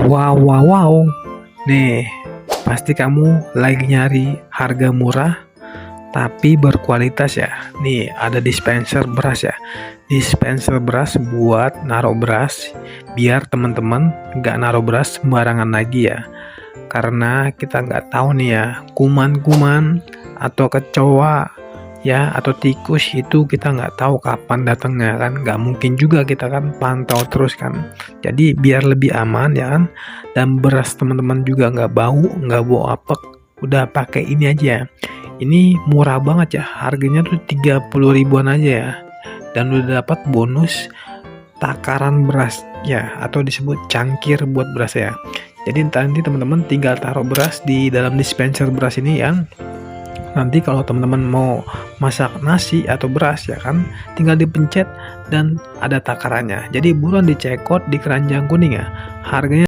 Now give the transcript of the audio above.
Wow, wow, wow. Nih, pasti kamu lagi nyari harga murah tapi berkualitas ya. Nih, ada dispenser beras ya. Dispenser beras buat naruh beras biar teman-teman nggak naruh beras sembarangan lagi ya. Karena kita nggak tahu nih ya, kuman-kuman atau kecoa ya atau tikus itu kita nggak tahu kapan datangnya kan, nggak mungkin juga kita kan pantau terus kan. Jadi biar lebih aman ya kan, dan beras teman-teman juga nggak bau apek, udah pakai ini aja. Ini murah banget ya, harganya tuh 30 ribuan aja ya, dan udah dapat bonus takaran beras ya, atau disebut cangkir buat beras ya. Jadi nanti teman-teman tinggal taruh beras di dalam dispenser beras ini ya. Nanti kalau teman-teman mau masak nasi atau beras ya kan, tinggal dipencet dan ada takarannya. Jadi buruan dicekot di keranjang kuning ya. Harganya